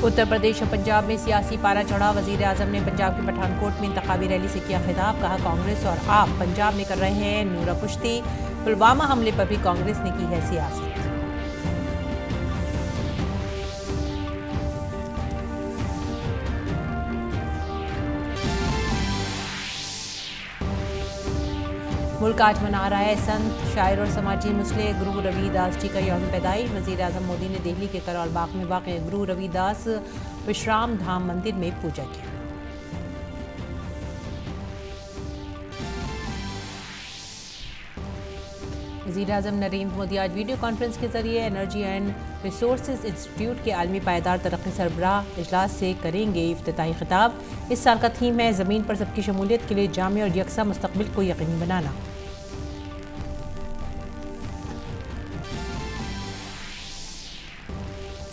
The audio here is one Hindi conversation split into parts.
उत्तर प्रदेश और पंजाब में सियासी पारा चढ़ा। वजीर आजम ने पंजाब के पठानकोट में इंतखाबी रैली से किया खिताब। कहा, कांग्रेस और आप पंजाब में कर रहे हैं नूरा कुश्ती। पुलवामा हमले पर भी कांग्रेस ने की है सियासत। मुल्क आज मना रहा है संत, शायर और समाजी मुस्लिम गुरु रविदास जी का यौम पैदाइश। वजीर आजम मोदी ने दिल्ली के करौल बाग में वाक़ गुरु रविदास विश्राम धाम मंदिर में पूजा की। वजीर आजम नरेंद्र मोदी आज वीडियो कॉन्फ्रेंस के जरिए एनर्जी एंड रिसोर्सेज इंस्टीट्यूट के आलमी पायदार तरक्की सरबराह इजलास से करेंगे इफ्तिताही खिताब। इस साल का थीम है ज़मीन पर सबकी शमूलियत के लिए जामे और यकसा मुस्तकबिल को यकीनी बनाना।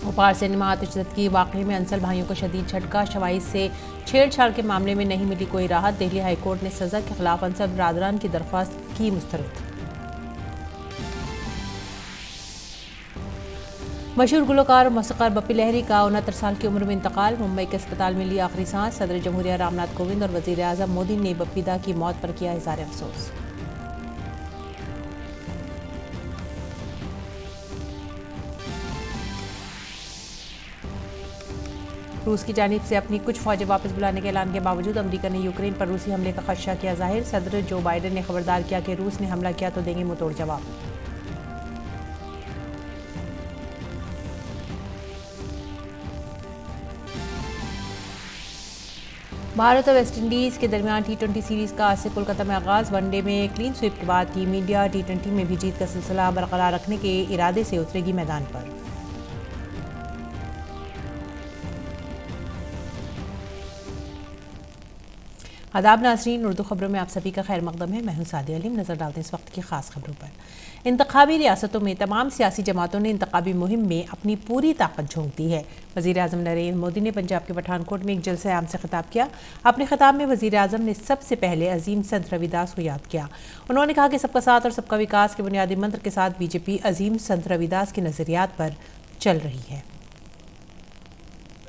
भोपाल सिनेमा आतिशज़दगी वाक़े में अंसल भाइयों को शदीद झटका। शवाइद से छेड़छाड़ के मामले में नहीं मिली कोई राहत। दिल्ली हाई कोर्ट ने सज़ा के खिलाफ अंसल बरादरान की दरख्वास्त की मुस्तरद। मशहूर गुलकार और मौसीक़ार बप्पी लहरी का 69 साल की उम्र में इंतकाल। मुंबई के अस्पताल में ली आखिरी सांस। सदर जमहूरिया रामनाथ कोविंद और वज़ीर आज़म मोदी ने बप्पी दा की मौत पर किया इज़हार अफसोस। रूस की जानिब से अपनी कुछ फौजें वापस बुलाने के ऐलान के बावजूद अमेरिका ने यूक्रेन पर रूसी हमले का खदशा किया जाहिर। सदर जो बाइडेन ने खबरदार किया कि रूस ने हमला किया तो देंगे मुंहतोड़ जवाब। भारत और वेस्टइंडीज़ के दरमियान T20 सीरीज़ का आज से कोलकाता में आगाज़। वनडे में क्लीन स्वीप के बाद टीम इंडिया T20 में भी जीत का सिलसिला बरकरार रखने के इरादे से उतरेगी मैदान पर। आदाब नाज़रीन, उर्दू खबरों में आप सभी का खैर मकदम है। मैं हूं सादिया अलीम। नज़र डालते हैं इस वक्त की खास खबरों पर। इंतखाबी रियासतों में तमाम सियासी जमातों ने इंतखाबी मुहिम में अपनी पूरी ताकत झोंक दी है। वज़ीर आज़म नरेंद्र मोदी ने पंजाब के पठानकोट में एक जलसे आम से खिताब किया। अपने खिताब में वज़ीर आज़म ने सबसे पहले अजीम संत रविदास को याद किया। उन्होंने कहा कि सबका साथ और सबका विकास के बुनियादी मंत्र के साथ बीजेपी अजीम संत रविदास के नज़रियात पर चल रही है।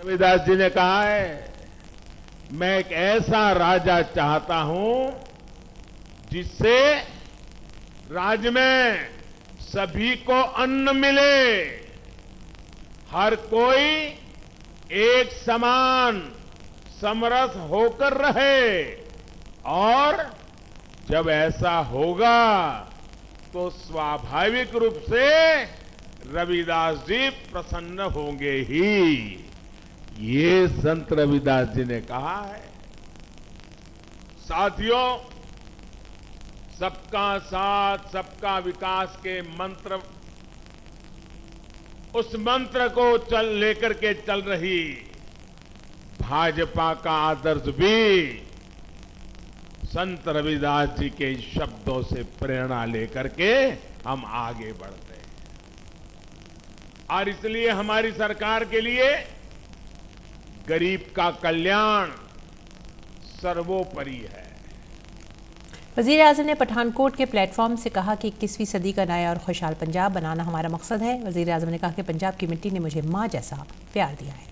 रविदास जी ने कहा है, मैं एक ऐसा राजा चाहता हूं जिससे राज्य में सभी को अन्न मिले, हर कोई एक समान समरस होकर रहे, और जब ऐसा होगा तो स्वाभाविक रूप से रविदास जी प्रसन्न होंगे ही। ये संत रविदास जी ने कहा है। साथियों, सबका साथ सबका विकास के मंत्र, उस मंत्र को लेकर के चल रही भाजपा का आदर्श भी संत रविदास जी के शब्दों से प्रेरणा लेकर के हम आगे बढ़ते हैं। और इसलिए हमारी सरकार के लिए गरीब का कल्याण सर्वोपरि है। वज़ीर आज़म ने पठानकोट के प्लेटफॉर्म से कहा कि 21वीं सदी का नया और खुशहाल पंजाब बनाना हमारा मकसद है। वज़ीर आज़म ने कहा कि पंजाब की मिट्टी ने मुझे मां जैसा प्यार दिया है।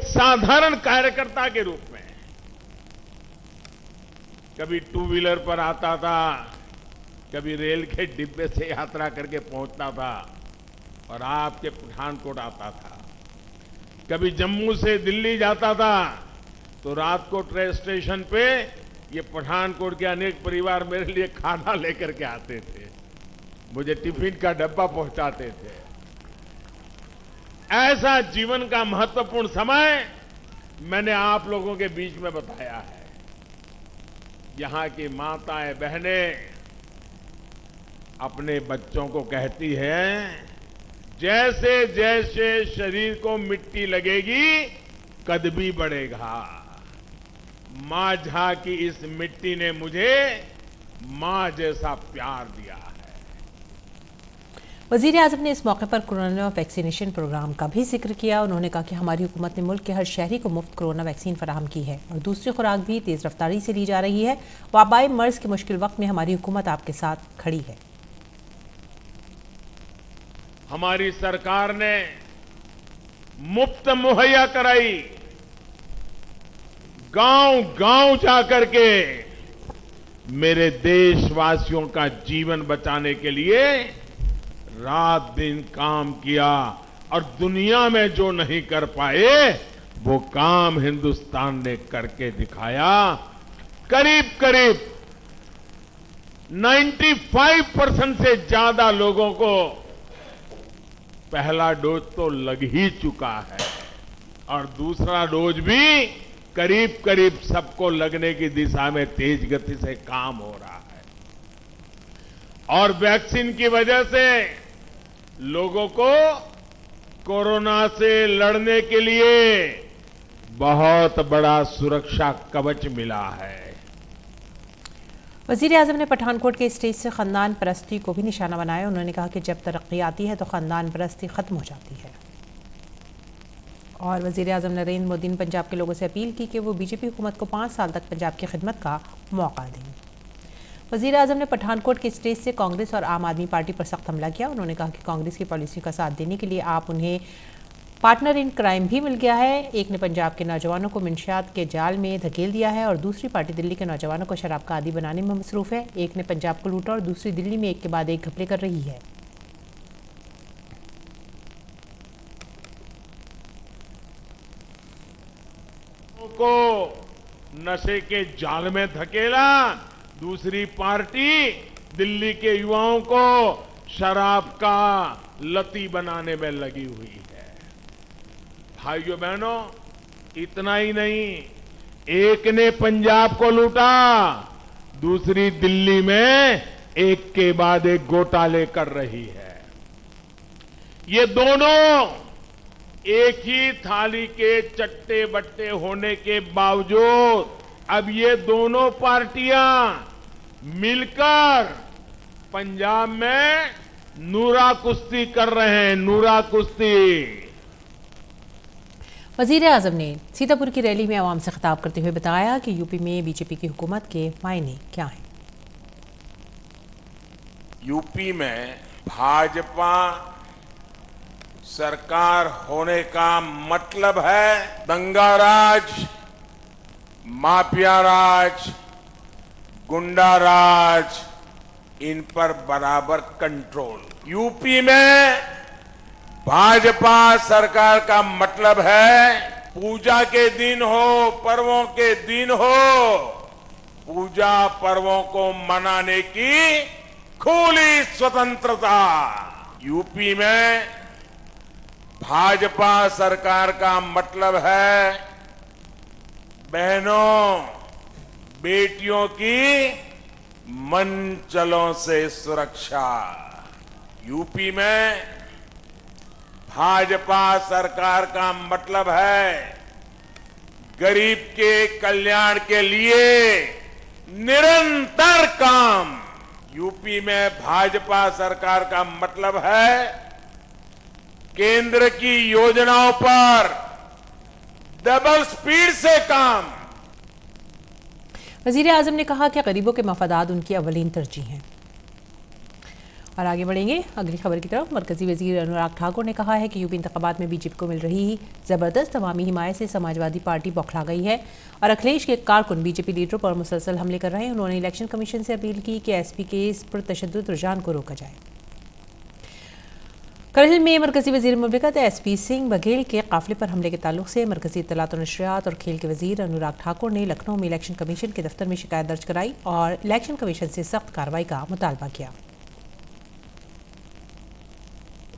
साधारण कार्यकर्ता के रूप में कभी टू व्हीलर पर आता था, कभी रेल के डिब्बे से यात्रा करके पहुंचता था और आपके पठानकोट आता था। कभी जम्मू से दिल्ली जाता था तो रात को ट्रेन स्टेशन पे ये पठानकोट के अनेक परिवार मेरे लिए खाना लेकर के आते थे, मुझे टिफिन का डब्बा पहुंचाते थे। ऐसा जीवन का महत्वपूर्ण समय मैंने आप लोगों के बीच में बताया है। यहां की माताएं बहनें अपने बच्चों को कहती हैं, जैसे जैसे शरीर को मिट्टी लगेगी कद भी बढ़ेगा। माझा की इस मिट्टी ने मुझे मां जैसा प्यार दिया है। वज़ीर आज़म ने इस मौके पर कोरोना वैक्सीनेशन प्रोग्राम का भी जिक्र किया। उन्होंने कहा कि हमारी हुकूमत ने मुल्क के हर शहरी को मुफ्त कोरोना वैक्सीन फराहम की है और दूसरी खुराक भी तेज़ रफ्तारी से ली जा रही है। वबाई मर्ज के मुश्किल वक्त में हमारी हुकूमत आपके साथ खड़ी है। हमारी सरकार ने मुफ्त मुहैया कराई। गांव गांव जाकर के मेरे देशवासियों का जीवन बचाने के लिए रात दिन काम किया और दुनिया में जो नहीं कर पाए वो काम हिंदुस्तान ने करके दिखाया। करीब करीब 95% से ज्यादा लोगों को पहला डोज तो लग ही चुका है और दूसरा डोज भी करीब करीब सबको लगने की दिशा में तेज गति से काम हो रहा है। और वैक्सीन की वजह से लोगों को कोरोना से लड़ने के लिए बहुत बड़ा सुरक्षा कवच मिला है। वजीर आजम ने पठानकोट के स्टेज से खानदान परस्ती को भी निशाना बनाया। उन्होंने कहा कि जब तरक्की आती है तो खानदान परस्ती खत्म हो जाती है। और वजीर आजम नरेंद्र मोदी ने पंजाब के लोगों से अपील की कि वो बीजेपी हुकूमत को 5 साल तक पंजाब की खिदमत का मौका दें। वजीर आजम ने पठानकोट के स्टेज से कांग्रेस और आम आदमी पार्टी पर सख्त हमला किया। उन्होंने कहा कि कांग्रेस की पॉलिसियों का साथ देने के लिए आप उन्हें पार्टनर इन क्राइम भी मिल गया है। एक ने पंजाब के नौजवानों को मंशियात के जाल में धकेल दिया है और दूसरी पार्टी दिल्ली के नौजवानों को शराब का आदी बनाने में मसरूफ है। एक ने पंजाब को लूटा और दूसरी दिल्ली में एक के बाद एक घपले कर रही है। को नशे के जाल में धकेला, दूसरी पार्टी दिल्ली के युवाओं को शराब का लती बनाने में लगी हुई है। भाइयों बहनों, इतना ही नहीं, एक ने पंजाब को लूटा, दूसरी दिल्ली में एक के बाद एक घोटाले कर रही है। ये दोनों एक ही थाली के चट्टे बट्टे होने के बावजूद अब ये दोनों पार्टियां मिलकर पंजाब में नूरा कुश्ती कर रहे हैं, नूरा कुश्ती। वजीर आजम ने सीतापुर की रैली में आवाम से खिताब करते हुए बताया कि यूपी में बीजेपी की हुकूमत के मायने क्या हैं। यूपी में भाजपा सरकार होने का मतलब है दंगा राज, माफिया राज, गुंडा राज, इन पर बराबर कंट्रोल। यूपी में भाजपा सरकार का मतलब है पूजा के दिन हो, पर्वों के दिन हो, पूजा पर्वों को मनाने की खुली स्वतंत्रता। यूपी में भाजपा सरकार का मतलब है बहनों बेटियों की मनचलों से सुरक्षा। यूपी में भाजपा सरकार का मतलब है गरीब के कल्याण के लिए निरंतर काम। यूपी में भाजपा सरकार का मतलब है केंद्र की योजनाओं पर डबल स्पीड से काम। वजीर आजम ने कहा कि गरीबों के मफादात उनकी अवलीन तरजीह हैं। और आगे बढ़ेंगे अगली खबर की तरफ। मरकजी वजीर अनुराग ठाकुर ने कहा है कि यूपी इंतखाबात में बीजेपी को मिल रही जबरदस्त अवामी हिमायत से समाजवादी पार्टी बौखला गई है और अखिलेश के कारकुन बीजेपी लीडरों पर मुसलसल हमले कर रहे हैं। उन्होंने इलेक्शन कमीशन से अपील की कि एसपी के इस पुरतशद्दुद रुझान को रोका जाए। करगिल में मरकजी वजीर मुमलिकत एसपी सिंह बघेल के काफिले पर हमले के ताल्लुक से मरकजी इत्तलात और नशरियात और खेल के वजीर अनुराग ठाकुर ने लखनऊ में इलेक्शन कमीशन के दफ्तर में शिकायत दर्ज कराई और इलेक्शन कमीशन से सख्त कार्रवाई का मुतालबा किया।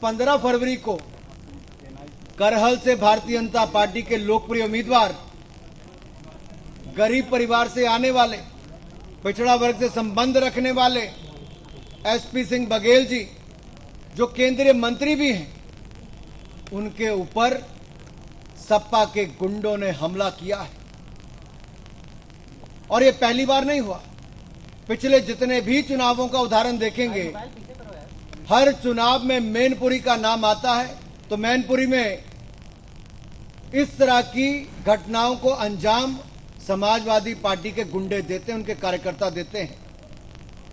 15 फरवरी को करहल से भारतीय जनता पार्टी के लोकप्रिय उम्मीदवार, गरीब परिवार से आने वाले, पिछड़ा वर्ग से संबंध रखने वाले एसपी सिंह बघेल जी, जो केंद्रीय मंत्री भी हैं, उनके ऊपर सपा के गुंडों ने हमला किया है। और ये पहली बार नहीं हुआ। पिछले जितने भी चुनावों का उदाहरण देखेंगे, हर चुनाव में मैनपुरी का नाम आता है तो मैनपुरी में इस तरह की घटनाओं को अंजाम समाजवादी पार्टी के गुंडे देते हैं, उनके कार्यकर्ता देते हैं।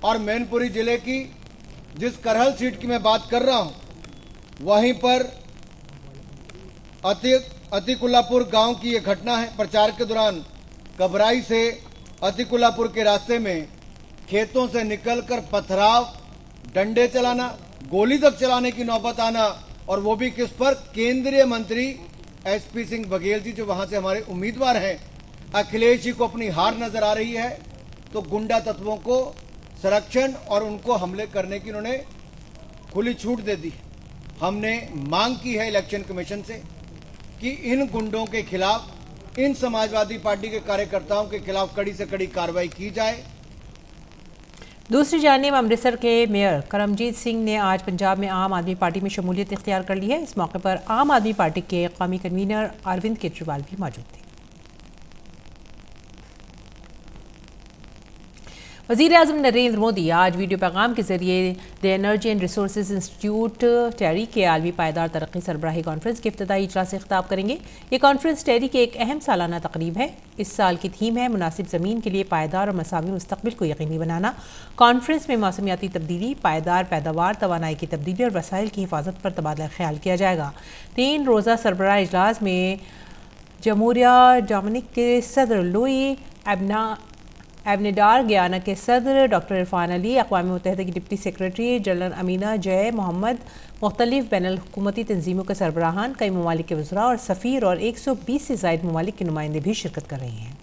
और मैनपुरी जिले की जिस करहल सीट की मैं बात कर रहा हूं, वहीं पर अतिकुल्लापुर गांव की ये घटना है। प्रचार के दौरान कबराई से अतिकुल्लापुर के रास्ते में खेतों से निकलकर पथराव, डंडे चलाना, गोली तक चलाने की नौबत आना, और वो भी किस पर? केंद्रीय मंत्री एसपी सिंह बघेल जी, जो वहां से हमारे उम्मीदवार हैं। अखिलेश जी को अपनी हार नजर आ रही है, तो गुंडा तत्वों को संरक्षण और उनको हमले करने की उन्होंने खुली छूट दे दी। हमने मांग की है इलेक्शन कमीशन से कि इन गुंडों के खिलाफ, इन समाजवादी पार्टी के कार्यकर्ताओं के खिलाफ कड़ी से कड़ी कार्रवाई की जाए। दूसरी जानिब अमृतसर के मेयर करमजीत सिंह ने आज पंजाब में आम आदमी पार्टी में शमूलियत इख्तियार कर ली है। इस मौके पर आम आदमी पार्टी के कौमी कन्वीनर अरविंद केजरीवाल भी मौजूद थे। वज़ीर-ए-आज़म नरेंद्र मोदी आज वीडियो पैगाम के जरिए the energy and resources institute TERI के आलमी पायदार तरक्की सरबराही कॉन्फ्रेंस के इफ्तिताई इजलास से खिताब करेंगे। ये कॉन्फ्रेंस टेरी की एक अहम सालाना तकरीब है। इस साल की थीम है मुनासिब ज़मीन के लिए पायदार और मसावी मुस्तक़बिल को यकीनी बनाना। कॉन्फ्रेंस में मौसमियाती तब्दीली, पायदार पैदावार, तवानाई की तब्दीली और वसाइल की हिफाजत पर तबादला ख्याल किया जाएगा। 3 रोज़ा सरबराह इजलास में जमहूरिया डोमिनिक के सदर लुई एबनेडार, गयाना के सदर डॉक्टर इरफान अली, अक़वाम मुत्तहिदा की डिप्टी सेक्रेटरी जनरल अमीना जय मोहम्मद, मुख्तलिफ बैनुल हुकूमती तंजीमों के सरबराहान, कई ममालिक के वज़रा और सफ़ीर और 120 से ज़ायद ममालिक के नुमाइंदे भी शिरकत कर रहे हैं।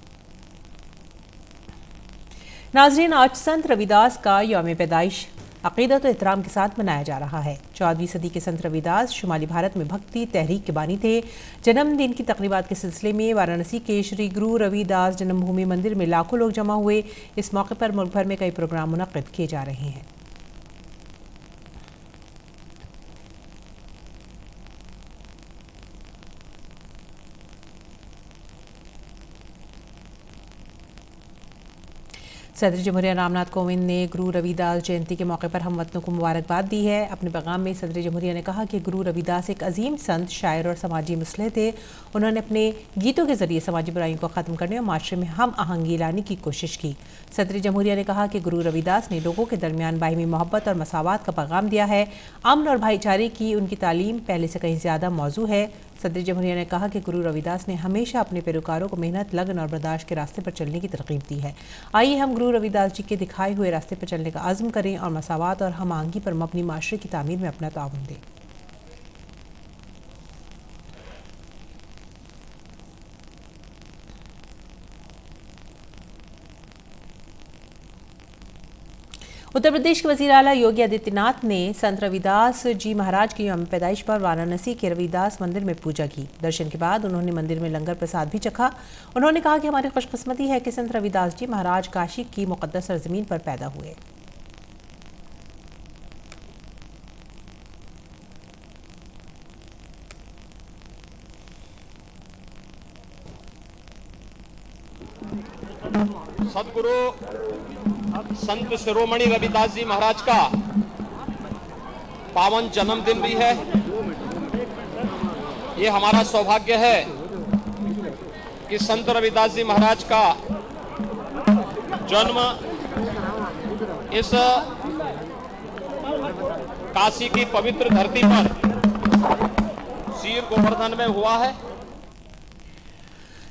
नाज़रीन, आज संत रविदास का यौम पैदाइश अक़ीदत और एहतराम के साथ मनाया जा रहा है। 14वीं सदी के संत रविदास शुमाली भारत में भक्ति तहरीक के बानी थे। जन्मदिन की तक़रीबात के सिलसिले में वाराणसी के श्री गुरु रविदास जन्मभूमि मंदिर में लाखों लोग जमा हुए। इस मौके पर मुल्क भर में कई प्रोग्राम मुनक़्क़िद किए जा रहे हैं। सदर जमहूरिया रामनाथ कोविंद ने गुरु रविदास जयंती के मौके पर हमवतनों को मुबारकबाद दी है। अपने पैगाम में सदर जमहूरिया ने कहा कि गुरु रविदास एक अजीम संत, शायर और समाजी मुसलह थे। उन्होंने अपने गीतों के जरिए समाजी बुराइयों को ख़त्म करने और माशरे में हम आहंगी लाने की कोशिश की। सदर जमहूरिया ने कहा कि गुरु रविदास ने लोगों के दरमियान बाहिमी मोहब्बत और मसावात का पैगाम दिया है। अमन और भाईचारे की उनकी तालीम पहले से कहीं ज़्यादा मौजू है। सदर जमहूरिया ने कहा कि गुरु रविदास ने हमेशा अपने पैरोकारों को मेहनत, लगन और बर्दाश्त के रास्ते पर चलने की तरकीब दी है। आइए हम गुरु रविदास जी के दिखाए हुए रास्ते पर चलने का अज़्म करें और मसावात और हम आहंगी पर मबनी माशरे की तामीर में अपना ताउन दें। उत्तर प्रदेश के वज़ीर आला योगी आदित्यनाथ ने संत रविदास जी महाराज की यौम पैदाइश पर वाराणसी के रविदास मंदिर में पूजा की। दर्शन के बाद उन्होंने मंदिर में लंगर प्रसाद भी चखा। उन्होंने कहा कि हमारी खुशकिस्मती है कि संत रविदास जी महाराज काशी की मुक़द्दस सरज़मीन पर पैदा हुए। सदगुरु संत शिरोमणि रविदास जी महाराज का पावन जन्मदिन भी है। ये हमारा सौभाग्य है कि संत रविदास जी महाराज का जन्म इस काशी की पवित्र धरती पर शीर गोवर्धन में हुआ है।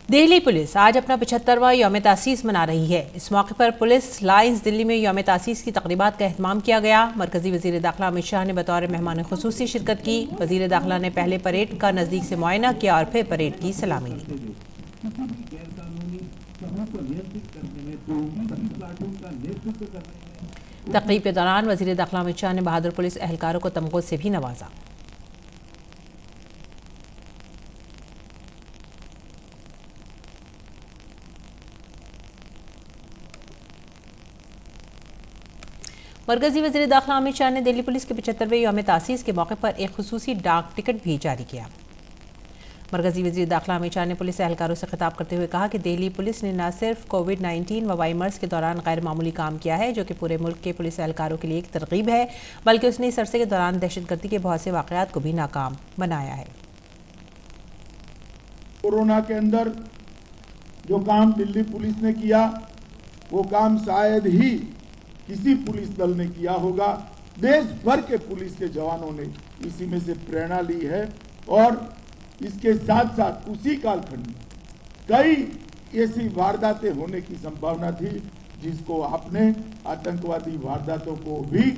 दिल्ली पुलिस आज अपना 75वां यौम तासीस मना रही है। इस मौके पर पुलिस लाइन्स दिल्ली में यौम तासीस की तकरीबात का एहतमाम किया गया। मरकजी वज़ीर दाखिला अमित शाह ने बतौर मेहमान खुसूसी शिरकत की। वज़ीर दाखिला ने पहले परेड का नज़दीक से मुआयना किया और फिर परेड की सलामी ली। तकरीब के दौरान वज़ीर दाखिला अमित शाह ने बहादुर पुलिस एहलकारों को तमग़ों से भी नवाजा। मरकजी वज़ीर दाखिला अमित शाह ने दिल्ली पुलिस के 75वें यौम तासीस के मौके पर एक खुसूसी डाक टिकट भी जारी किया। मरकजी वज़ीर दाखिला अमित शाह ने पुलिस एहलकारों से खिताब करते हुए कहा कि दिल्ली पुलिस ने न सिर्फ कोविड-19 वबाई मर्ज के दौरान गैर मामूली काम किया है, जो कि पूरे मुल्क के पुलिस एहलकारों के लिए एक तरगीब है, बल्कि उसने इस अरसे के दौरान दहशतगर्दी के बहुत से वाक़यात को भी नाकाम बनाया है। कोरोना के अंदर जो काम दिल्ली पुलिस ने किया, वो काम शायद ही किसी पुलिस दल ने किया होगा। देश भर के पुलिस के जवानों ने इसी में से प्रेरणा ली है और इसके साथ साथ उसी कालखंड में कई ऐसी वारदातें होने की संभावना थी जिसको आपने आतंकवादी वारदातों को भी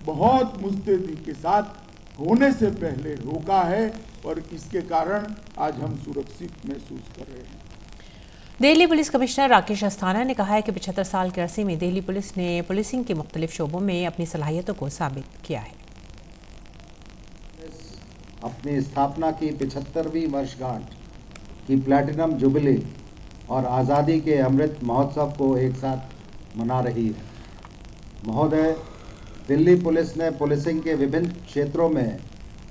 बहुत मुस्तैदी के साथ होने से पहले रोका है और इसके कारण आज हम सुरक्षित महसूस कर रहे हैं। दिल्ली पुलिस कमिश्नर राकेश अस्थाना ने कहा है कि 75 साल के अरसे में दिल्ली पुलिस ने पुलिसिंग के मुख्तलिफ शोबों में अपनी सलाहियतों को साबित किया है। अपनी स्थापना की 75वीं वर्षगांठ की प्लैटिनम जुबली और आज़ादी के अमृत महोत्सव को एक साथ मना रही है। महोदय, दिल्ली पुलिस ने पुलिसिंग के विभिन्न क्षेत्रों में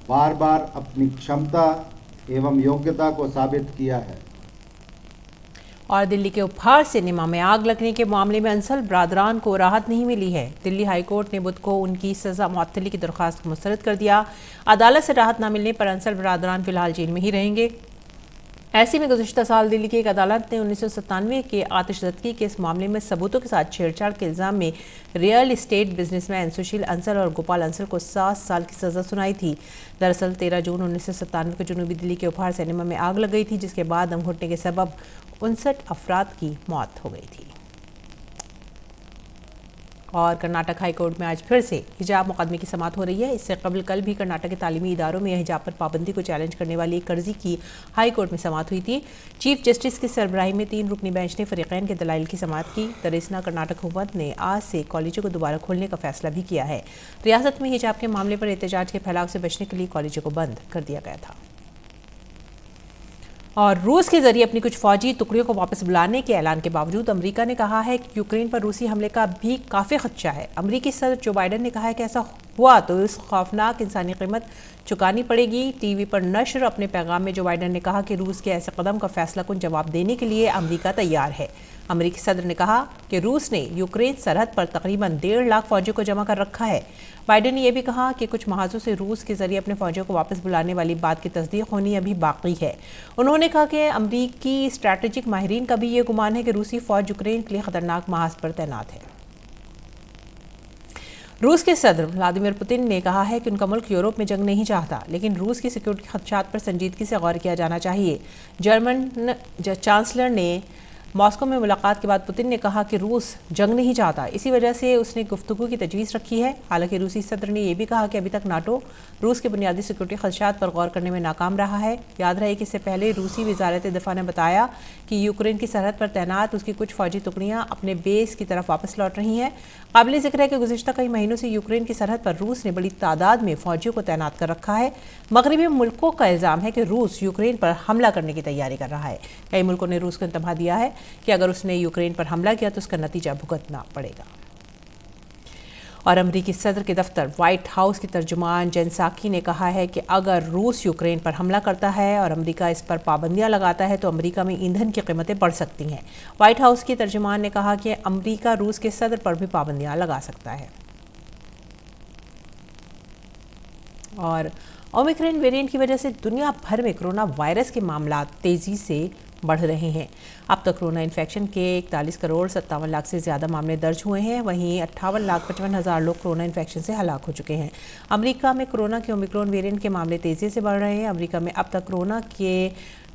बार बार अपनी क्षमता एवं योग्यता को साबित किया है। और दिल्ली के उपहार सिनेमा में आग लगने के मामले में अंसल बरादरान को राहत नहीं मिली है। दिल्ली हाईकोर्ट ने बुध को उनकी सजा मुअत्तली की दरख्वास्त को मुस्तरद कर दिया। अदालत से राहत न मिलने पर अंसल बरादरान फिलहाल जेल में ही रहेंगे। ऐसे में गुज़िश्ता साल दिल्ली की एक अदालत ने 1997 के आतिशज़दगी के इस मामले में सबूतों के साथ छेड़छाड़ के इल्ज़ाम में रियल इस्टेट बिजनेसमैन सुशील अंसल और गोपाल अंसल को 7 साल की सज़ा सुनाई थी। दरअसल 13 जून 1997 को जनूबी दिल्ली के उपहार सिनेमा में आग लग गई थी, जिसके बाद दम घुटने के सबब 59 अफराद की मौत हो गई थी। और कर्नाटक हाईकोर्ट में आज फिर से हिजाब मुकदमे की समाअत हो रही है। इससे कबल कल भी कर्नाटक के तालीमी इदारों में हिजाब पर पाबंदी को चैलेंज करने वाली एक अर्जी की हाईकोर्ट में समाअत हुई थी। चीफ जस्टिस की सरबराही में 3 रुकनी बेंच ने फरीकैन के दलाइल की समाअत की। दरअसल कर्नाटक हुकूमत ने आज से कॉलेजों को दोबारा खोलने का फैसला भी किया है। रियासत में हिजाब के मामले पर एहतजाज के फैलाव से बचने के लिए कॉलेजों को बंद कर दिया गया था। और रूस के जरिए अपनी कुछ फौजी टुकड़ियों को वापस बुलाने के ऐलान के बावजूद अमेरिका ने कहा है कि यूक्रेन पर रूसी हमले का भी काफ़ी खदशा है। अमेरिकी सदर जो बाइडन ने कहा है कि ऐसा हुआ तो इस खौफनाक इंसानी कीमत चुकानी पड़ेगी। टीवी पर नश्र अपने पैगाम में जो बाइडन ने कहा कि रूस के ऐसे कदम का फैसला कुन जवाब देने के लिए अमेरिका तैयार है। अमेरिकी सदर ने कहा कि रूस ने यूक्रेन सरहद पर तकरीबन 1.5 लाख फौजियों को जमा कर रखा है। बाइडन ने यह भी कहा कि कुछ महाजों से रूस के जरिए अपने फौजियों को वापस बुलाने वाली बात की तस्दीक होनी अभी बाकी है। उन्होंने कहा कि अमेरिकी स्ट्रैटेजिक माहिरीन का भी ये गुमान है कि रूसी फौज यूक्रेन के लिए खतरनाक महाज पर तैनात है। रूस के सदर व्लादिमीर पुतिन ने कहा है कि उनका मुल्क यूरोप में जंग नहीं चाहता, लेकिन रूस की सिक्योरिटी खदशात पर संजीदगी से गौर किया जाना चाहिए। जर्मन चांसलर ने मॉस्को में मुलाकात के बाद पुतिन ने कहा कि रूस जंग नहीं चाहता, इसी वजह से उसने गुफ्तगू की तजवीज़ रखी है। हालांकि रूसी सदर ने यह भी कहा कि अभी तक नाटो रूस के बुनियादी सिक्योरिटी खदशात पर गौर करने में नाकाम रहा है। याद रहे कि इससे पहले रूसी वजारत दिफा ने बताया कि यूक्रेन की सरहद पर तैनात उसकी कुछ फौजी टुकड़ियां अपने बेस की तरफ वापस लौट रही हैं। काबिल जिक्र है कि गुज़िश्ता कई महीनों से यूक्रेन की सरहद पर रूस ने बड़ी तादाद में फौजियों को तैनात कर रखा है। मगरबी मुल्कों का इल्ज़ाम है कि रूस यूक्रेन पर हमला करने की तैयारी कर रहा है। कई मुल्कों ने रूस को इंतबाह दिया है कि अगर उसने यूक्रेन पर हमला किया तो उसका नतीजा भुगतना पड़ेगा। और अमेरिकी सदर के दफ्तर व्हाइट हाउस की तर्जुमान जेन साकी ने कहा है कि अगर रूस यूक्रेन पर हमला करता है और अमेरिका इस पर पाबंदियां लगाता है तो अमेरिका में ईंधन की कीमतें बढ़ सकती हैं। व्हाइट हाउस की तर्जुमान ने कहा कि अमेरिका रूस के सदर पर भी पाबंदियां लगा सकता है। और ओमिक्रॉन वेरिएंट की वजह से दुनिया भर में कोरोना वायरस के मामला तेज़ी से बढ़ रहे हैं। अब तक कोरोना इन्फेक्शन के 41 करोड़ 57 लाख से ज़्यादा मामले दर्ज हुए हैं। वहीं 58,55,000 लोग कोरोना इन्फेक्शन से हलाक हो चुके हैं। अमेरिका में कोरोना के ओमिक्रॉन वेरिएंट के मामले तेज़ी से बढ़ रहे हैं। अमेरिका में अब तक कोरोना के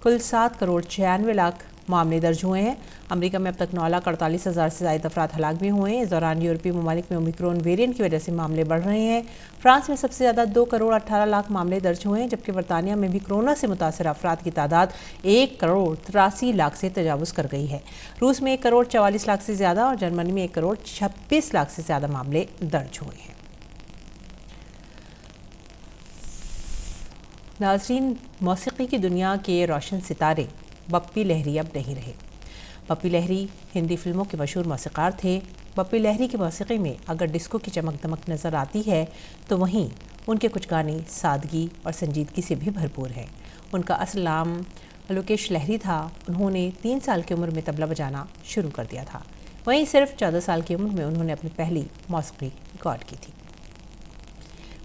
कुल 7 करोड़ 96 लाख मामले दर्ज हुए हैं। अमेरिका में अब तक 9,48,000 से ज़्यादा अफराद हलाक भी हुए हैं। इस दौरान यूरोपीय ममालिक में ओमिक्रॉन वेरिएंट की वजह से मामले बढ़ रहे हैं। फ्रांस में सबसे ज़्यादा 2 करोड़ 18 लाख मामले दर्ज हुए हैं, जबकि बरतानिया में भी कोरोना से मुतासर अफराद की तादाद 1 करोड़ 83 लाख से तजावुज़ कर गई है। रूस में 1 करोड़ 44 लाख से ज़्यादा और जर्मनी में 1 करोड़ 26 लाख से ज़्यादा मामले दर्ज हुए हैं। नाज़रीन, मौसीकी की दुनिया के रोशन सितारे बप्पी लहरी अब नहीं रहे। बप्पी लहरी हिंदी फिल्मों के मशहूर मौसीकार थे। बप्पी लहरी की मौसीकी में अगर डिस्को की चमक दमक नज़र आती है तो वहीं उनके कुछ गाने सादगी और संजीदगी से भी भरपूर हैं। उनका असल नाम लोकेश लहरी था। उन्होंने 3 साल की उम्र में तबला बजाना शुरू कर दिया था। वहीं सिर्फ 14 साल की उम्र में उन्होंने अपनी पहली मौसीकी रिकॉर्ड की थी।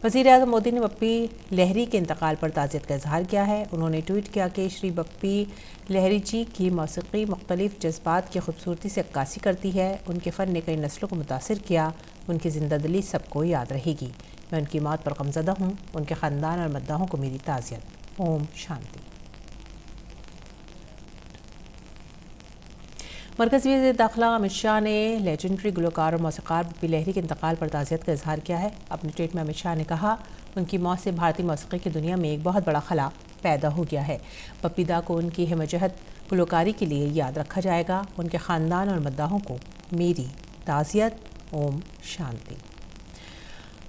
वज़ीर-ए-आज़म मोदी ने बप्पी लहरी के इंतकाल पर ताज़ियत का इजहार किया है। उन्होंने ट्वीट किया कि श्री बप्पी लहरी जी की मौसीकी मुख्तलिफ जज्बात की खूबसूरती से अक्कासी करती है। उनके फ़न ने कई नस्लों को मुतासिर किया। उनकी ज़िंदा-दिली सबको याद रहेगी। मैं उनकी मौत पर गमज़दा हूँ। उनके ख़ानदान और मद्दाहों को मेरी ताज़ियत। ओम शांति। मरकज़ी वज़ीर दाखिला अमित शाह ने लेजेंडरी गुलकार और मौसीक़ार बप्पी लहरी के इंतकाल पर ताज़ियत का इजहार किया है। अपने ट्वीट में अमित शाह ने कहा, उनकी मौत से भारतीय मौसीक़ी की दुनिया में एक बहुत बड़ा खला पैदा हो गया है। बप्पी दा को उनकी हिमजहत गुलकारी के लिए याद रखा जाएगा। उनके ख़ानदान और मद्दाहों को मेरी ताज़ियत। ओम शांति।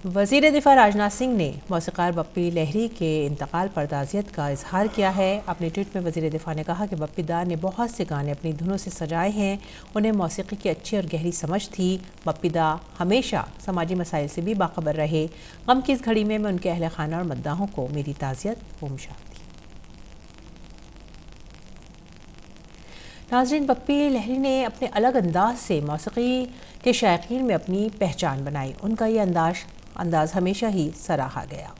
वज़ीर दिफ़ा राजनाथ सिंह ने मौसीक़ार बप्पी लहरी के इंतकाल पर ताज़ियत का इजहार किया है। अपने ट्वीट में वज़ीर दिफ़ा ने कहा कि बप्पी दा ने बहुत से गाने अपनी धुनों से सजाए हैं। उन्हें मौसीक़ी की अच्छी और गहरी समझ थी। बप्पी दा हमेशा समाजी मसाइल से भी बाखबर रहे। गम की इस घड़ी में मैं उनके अहल खाना और मद्दाहों को मेरी ताज़ियत। ओम शांति। नाज़रीन, बप्पी लहरी ने अपने अलग अंदाज से मौसीक़ी के शायकीन में अपनी पहचान बनाई। उनका ये अंदाज हमेशा ही सराहा गया।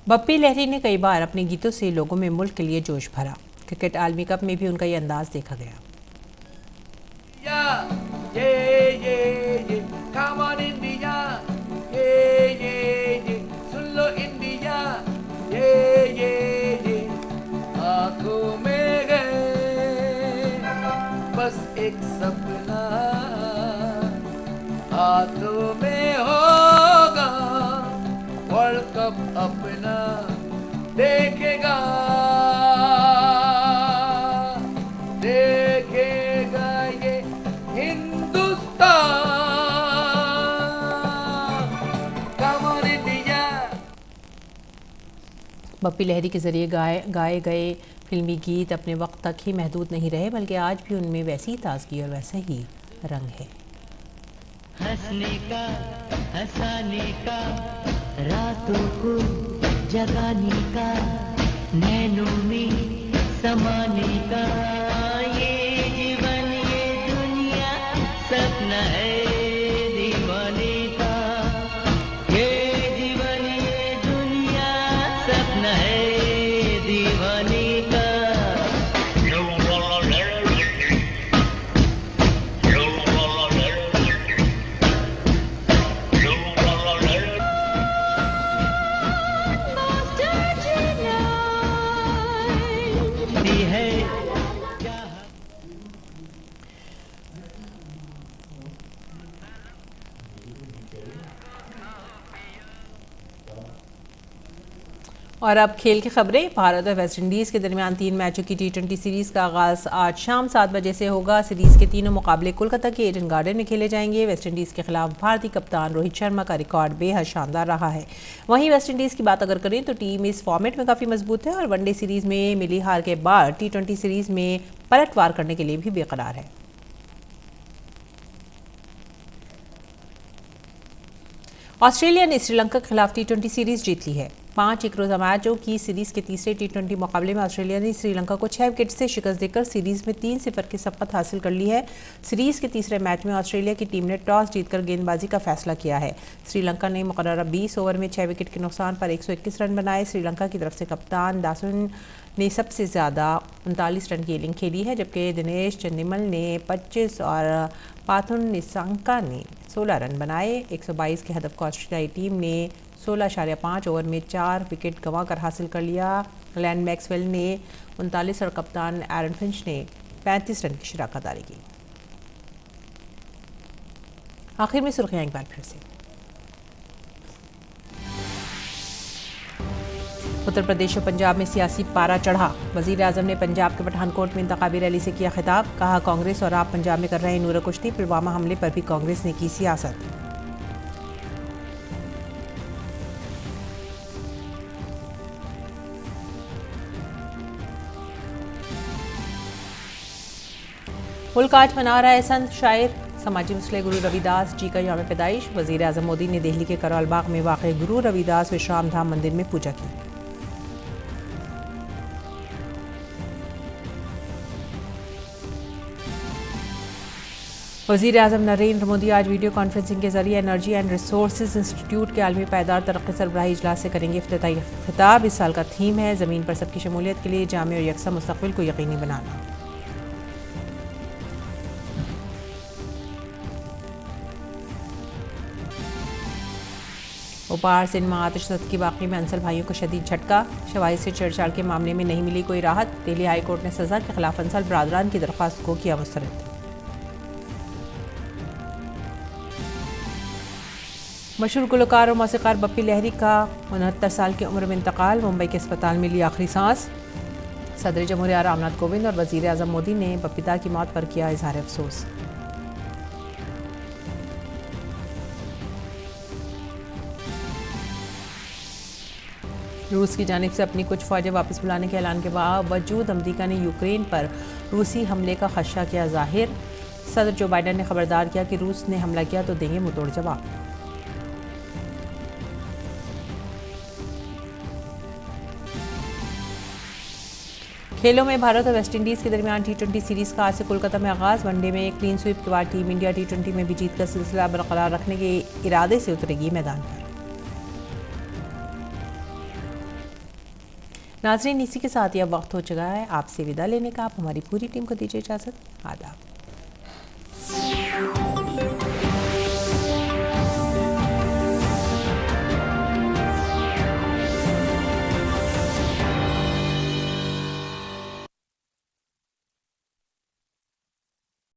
बप्पी लहरी ने कई बार अपने गीतों से लोगों में मुल्क के लिए जोश भरा। क्रिकेट आलमी कप में भी उनका ये अंदाज देखा गया। बस एक सपना हाथों में होगा, वर्ल्ड कप अपना देखेगा, देखेगा ये Hindustan. Come on India. Bappi Lahiri के जरिए गाए गए फिल्मी गीत अपने वक्त तक ही महदूद नहीं रहे, बल्कि आज भी उनमें वैसी ताजगी और वैसा ही रंग है। हंसने का, हंसाने का, रातों को जगाने का, नैनों में समाने का, ये जीवन ये दुनिया सपना है दीवाने का, ये जीवन ये दुनिया सपना है दीवाने का। और अब खेल की खबरें। भारत और वेस्ट इंडीज़ के दरमियान 3 मैचों की T20 सीरीज़ का आगाज़ आज शाम 7 बजे से होगा। सीरीज़ के तीनों मुकाबले कोलकाता के ईडन गार्डन में खेले जाएंगे। वेस्ट इंडीज़ के खिलाफ भारतीय कप्तान रोहित शर्मा का रिकॉर्ड बेहद शानदार रहा है। वहीं वेस्ट इंडीज़ की बात अगर करें तो टीम इस फॉर्मेट में काफ़ी मजबूत है और वनडे सीरीज़ में मिली हार के बाद T20 सीरीज़ में पलटवार करने के लिए भी बेकरार है। ऑस्ट्रेलिया ने श्रीलंका के खिलाफ T20 सीरीज़ जीत ली है। 5 एक रोज़ा मैचों की सीरीज़ के तीसरे T20 मुकाबले में ऑस्ट्रेलिया ने श्रीलंका को 6 विकेट से शिकस्त देकर सीरीज़ में 3-0 की सबकत हासिल कर ली है। सीरीज़ के तीसरे मैच में ऑस्ट्रेलिया की टीम ने टॉस जीतकर गेंदबाजी का फैसला किया है। श्रीलंका ने मुकर्ररा 20 ओवर में 6 विकेट के नुकसान पर 121 रन बनाए। श्रीलंका की तरफ से कप्तान दासन ने सबसे ज़्यादा 39 रन की इनिंग खेली है, जबकि दिनेश चंदीमल ने 25 और पाथुन निसांका ने 16 रन बनाए। 122 के हदफ को ऑस्ट्रेलियाई टीम ने 16.5 ओवर में 4 विकेट गंवाकर हासिल कर लिया। ग्लेन मैक्सवेल ने 39 और कप्तान एरन फिंच ने 35 रन की शिराकतदारी की। आखिर में सुर्खियां एक बार फिर से। उत्तर प्रदेश और पंजाब में सियासी पारा चढ़ा। वजीर आजम ने पंजाब के पठानकोट में इंतखाबी रैली से किया खिताब। कहा, कांग्रेस और आप पंजाब में कर रहे हैं नूर कुश्ती। पुलवामा हमले पर भी कांग्रेस ने की सियासत। मुल्क आज मना रहा है संत शायर समाजी मसले गुरु रविदास जी का यौम पैदाइश। वजीर आजम मोदी ने दिल्ली के करोल बाग में वाक़ गुरु रविदास विश्राम धाम मंदिर में पूजा की। वज़ीर आज़म नरेंद्र मोदी आज वीडियो कॉन्फ्रेंसिंग के जरिए एनर्जी एंड रिसोर्सेज इंस्टीट्यूट के आलमी पायदार तरक्की सरबराही इजलास से करेंगे इफ्तिताई खिताब। इस साल का थीम है ज़मीन पर सबकी शमूलियत के लिए जामे और यकसा मुस्तक़बिल को यकीनी बनाना। उपहार सिनेमा आतिशबाज़ी की वाक़ई में अंसल भाइयों को शदीद झटका। शवाहिद से छेड़छाड़ के मामले में नहीं मिली कोई राहत। दिल्ली हाई कोर्ट ने सज़ा के खिलाफ अंसल बरादरान की दरख्वास्त को किया मुस्तरद। मशहूर गुलकार और मौसीकार बप्पी लहरी का 69 साल की उम्र में इंतकाल। मुंबई के अस्पताल में ली आखिरी सांस। सदर जमहूरिया रामनाथ कोविंद और वज़ीर आज़म मोदी ने बप्पीदा की मौत पर किया इजहार अफसोस। रूस की जानिब से अपनी कुछ फौजें वापस बुलाने के ऐलान के बावजूद अमेरिका ने यूक्रेन पर रूसी हमले का खदशा किया जाहिर। सदर जो बाइडन ने खबरदार किया कि रूस ने हमला किया तो देंगे मुंहतोड़ जवाब। खेलों में भारत और वेस्टइंडीज़ के दरमियान टी20 सीरीज़ का आज से कोलकाता में आगाज़। वनडे में क्लीन स्वीप के बाद टीम इंडिया टी20 में भी जीत का सिलसिला बरकरार रखने के इरादे से उतरेगी मैदान पर। नाज़रीन, इसी के साथ ही अब वक्त हो चुका है आपसे विदा लेने का। आप हमारी पूरी टीम को दीजिए इजाज़त। आदाब।